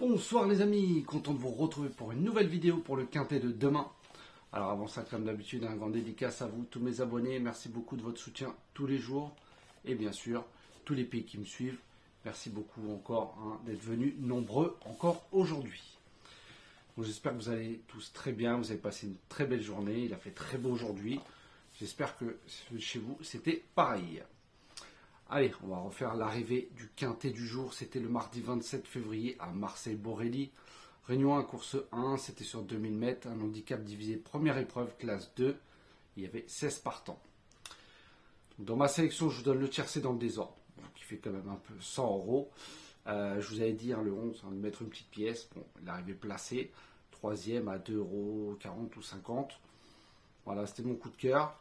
Bonsoir les amis, content de vous retrouver pour une nouvelle vidéo pour le quintet de demain. Alors avant ça, comme d'habitude, un grand dédicace à vous, tous mes abonnés. Merci beaucoup de votre soutien tous les jours. Et bien sûr, tous les pays qui me suivent. Merci beaucoup encore d'être venus nombreux encore aujourd'hui. J'espère que vous allez tous très bien, vous avez passé une très belle journée. Il a fait très beau aujourd'hui. J'espère que chez vous, c'était pareil. Allez, on va refaire l'arrivée du quintet du jour. C'était le mardi 27 février à Marseille-Borelli. Réunion 1, course 1, c'était sur 2000 mètres. Un handicap divisé première épreuve, classe 2. Il y avait 16 partants. Dans ma sélection, je vous donne le tiercé dans le désordre, qui fait quand même un peu 100 euros. Je vous avais dit, le 11, de mettre une petite pièce. Bon, l'arrivée placée. Troisième à 2,40 euros ou 50. Voilà, c'était mon coup de cœur.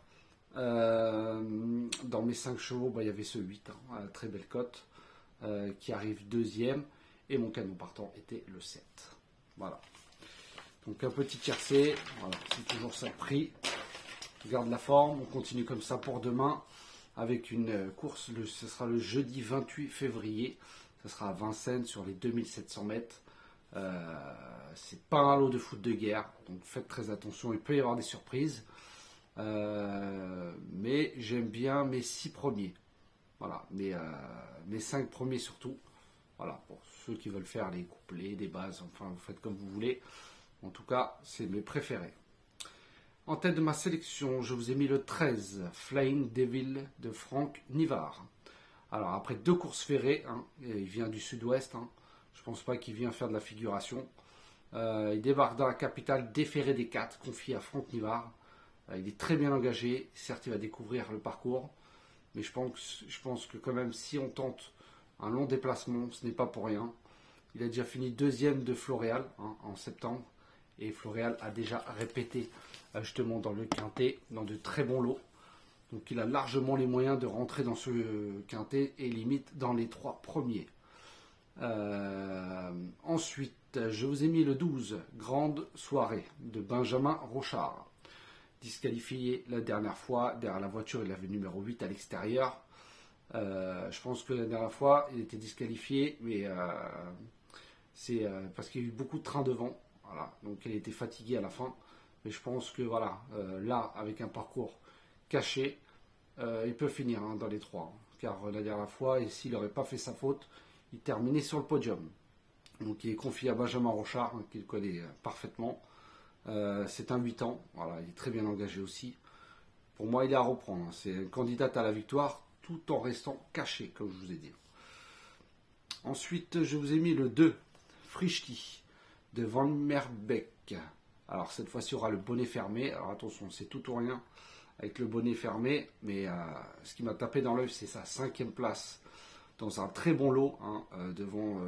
Dans mes 5 chevaux, il y avait ce 8, très belle cote, qui arrive deuxième, et mon canon partant était le 7. Voilà. Donc un petit tiercé, voilà, c'est toujours ça de prix. Je garde la forme, on continue comme ça pour demain, avec une course, ce sera le jeudi 28 février, ce sera à Vincennes sur les 2700 mètres. C'est pas un lot de foot de guerre, donc faites très attention, il peut y avoir des surprises. Mais j'aime bien mes 6 premiers. Voilà, mes 5 premiers surtout. Voilà, pour ceux qui veulent faire les couplets, des bases, enfin vous faites comme vous voulez. En tout cas, c'est mes préférés. En tête de ma sélection, je vous ai mis le 13, Flying Devil de Franck Nivard. Alors après 2 courses ferrées, il vient du sud-ouest, je pense pas qu'il vient faire de la figuration. Il débarque dans la capitale déférée des 4, confié à Franck Nivard. Il est très bien engagé, certes il va découvrir le parcours, mais je pense que quand même si on tente un long déplacement, ce n'est pas pour rien. Il a déjà fini deuxième de Floréal en septembre, et Floréal a déjà répété justement dans le quintet, dans de très bons lots. Donc il a largement les moyens de rentrer dans ce quintet et limite dans les 3 premiers. Ensuite, je vous ai mis le 12, Grande Soirée de Benjamin Rochard. Disqualifié la dernière fois, derrière la voiture il avait numéro 8 à l'extérieur. Je pense que la dernière fois il était disqualifié, mais c'est parce qu'il y a eu beaucoup de trains devant, voilà. Donc il a été fatigué à la fin. Mais je pense que voilà, là avec un parcours caché, il peut finir dans les 3. Car la dernière fois, et s'il n'aurait pas fait sa faute, il terminait sur le podium. Donc il est confié à Benjamin Rochard, qu'il connaît parfaitement. C'est un 8 ans, voilà, il est très bien engagé aussi. Pour moi, il est à reprendre. C'est un candidat à la victoire tout en restant caché, comme je vous ai dit. Ensuite, je vous ai mis le 2, Frischti, de Van Merbeek. Alors, cette fois-ci, il y aura le bonnet fermé. Alors, attention, c'est tout ou rien avec le bonnet fermé. Mais ce qui m'a tapé dans l'œil, c'est sa 5e place dans un très bon lot. Devant,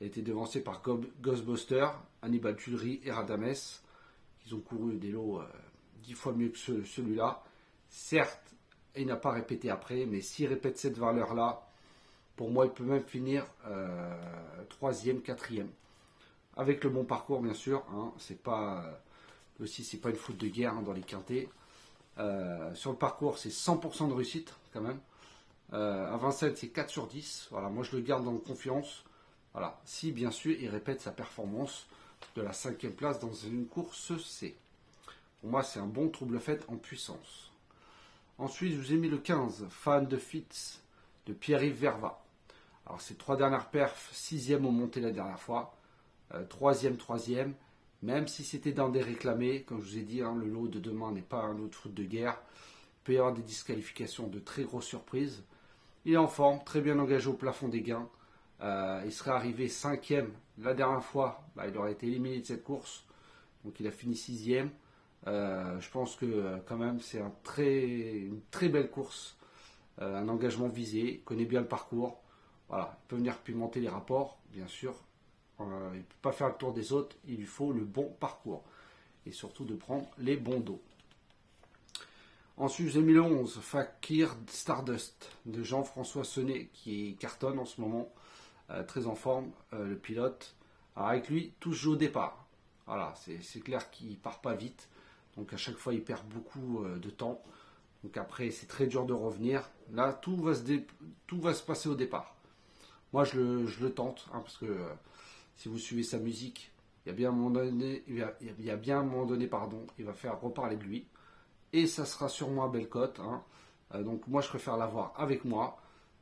il a été devancé par Ghostbuster, Hannibal Tuileries et Radames. Ils ont couru des lots 10 fois mieux que celui-là. Certes, il n'a pas répété après, mais s'il répète cette valeur-là, pour moi, il peut même finir 3e, 4e. Avec le bon parcours, bien sûr. C'est pas une faute de guerre dans les quintets. Sur le parcours, c'est 100% de réussite, quand même. À Vincennes, c'est 4 sur 10. Voilà, moi, je le garde dans confiance. Voilà, si bien sûr il répète sa performance de la 5e place dans une course C. Pour moi, c'est un bon trouble-fête en puissance. Ensuite, je vous ai mis le 15, Fan de Fitz de Pierre-Yves Verva. Alors, ces 3 dernières perfs, 6e au monté la dernière fois, 3e, même si c'était dans des réclamés, comme je vous ai dit, le lot de demain n'est pas un lot de foot de guerre. Il peut y avoir des disqualifications, de très grosses surprises. Il est en forme, très bien engagé au plafond des gains. Il serait arrivé 5e la dernière fois, il aurait été éliminé de cette course, donc il a fini 6e. Je pense que quand même c'est une très belle course, un engagement visé, il connaît bien le parcours, voilà, il peut venir pimenter les rapports, bien sûr, il ne peut pas faire le tour des autres, il lui faut le bon parcours, et surtout de prendre les bons dos. Ensuite, j'ai mis le 11, Fakir Stardust de Jean-François Senet, qui cartonne en ce moment. Très en forme, le pilote. Alors avec lui, tout se joue au départ. Voilà, c'est clair qu'il part pas vite. Donc à chaque fois, il perd beaucoup de temps. Donc après, c'est très dur de revenir. Là, tout va se passer au départ. Moi, je le tente, parce que Si vous suivez sa musique, il y a bien un moment donné, il va faire reparler de lui. Et ça sera sûrement à belle cote, hein. Donc moi je préfère l'avoir avec moi.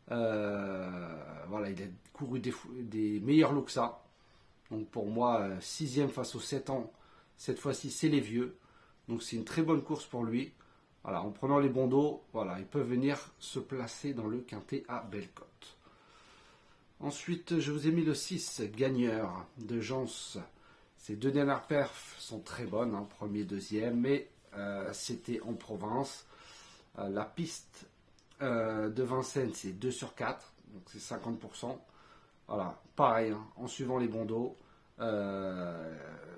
Voilà, il a couru des meilleurs lots que ça. Donc pour moi, 6e face aux 7 ans, cette fois-ci c'est les vieux. Donc c'est une très bonne course pour lui. Voilà, en prenant les bons dos, voilà, il peut venir se placer dans le quintet à belle cote. Ensuite, je vous ai mis le 6, gagneur de Jans. Ces deux dernières perfs sont très bonnes, hein, premier, deuxième, mais c'était en province. La piste de Vincennes, c'est 2 sur 4, donc c'est 50%. Voilà, pareil, hein, en suivant les bons dos.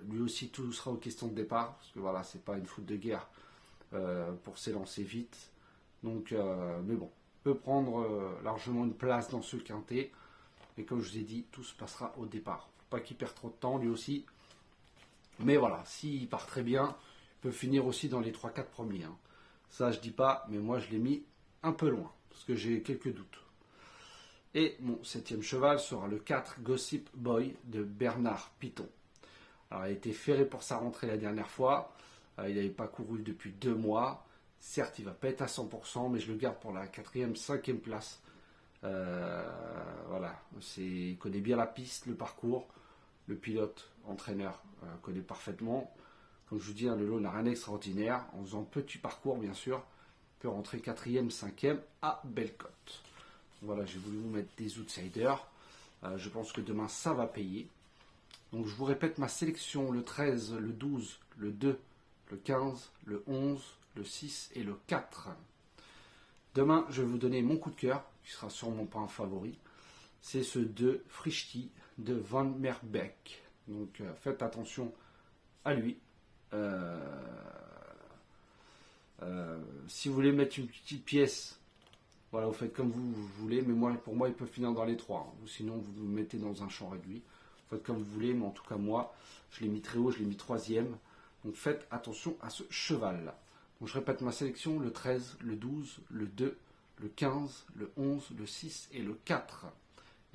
Lui aussi, tout sera aux questions de départ, parce que voilà, c'est pas une foule de guerre pour s'élancer vite. Donc, mais bon, peut prendre largement une place dans ce quintet. Et comme je vous ai dit, tout se passera au départ. Faut pas qu'il perde trop de temps, lui aussi. Mais voilà, s'il part très bien, il peut finir aussi dans les 3-4 premiers, hein. Ça, je dis pas, mais moi, je l'ai mis un peu loin, parce que j'ai quelques doutes. Et mon 7e cheval sera le 4, Gossip Boy de Bernard Piton. Alors, il a été ferré pour sa rentrée la dernière fois. Il n'avait pas couru depuis 2 mois. Certes, il ne va pas être à 100%, mais je le garde pour la 4e, 5e place. Voilà, il connaît bien la piste, le parcours. Le pilote, entraîneur, connaît parfaitement. Comme je vous dis, le lot n'a rien d'extraordinaire. En faisant petit parcours, bien sûr, il peut rentrer 4e, 5e à belle cote. Voilà, j'ai voulu vous mettre des outsiders. Je pense que demain, ça va payer. Donc, je vous répète ma sélection, le 13, le 12, le 2, le 15, le 11, le 6 et le 4. Demain, je vais vous donner mon coup de cœur, qui sera sûrement pas un favori. C'est ce 2, Frischti, de Van Merbeek. Donc, faites attention à lui. Si vous voulez mettre une petite pièce, voilà, vous faites comme vous voulez, mais pour moi, il peut finir dans les 3. Hein. Ou sinon, vous le mettez dans un champ réduit. Faites comme vous voulez, mais en tout cas, moi, je l'ai mis très haut, je l'ai mis 3e. Donc, faites attention à ce cheval-là. Donc, je répète ma sélection, le 13, le 12, le 2, le 15, le 11, le 6 et le 4.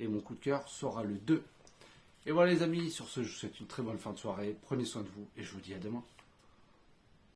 Et mon coup de cœur sera le 2. Et voilà les amis, sur ce, je vous souhaite une très bonne fin de soirée. Prenez soin de vous et je vous dis à demain.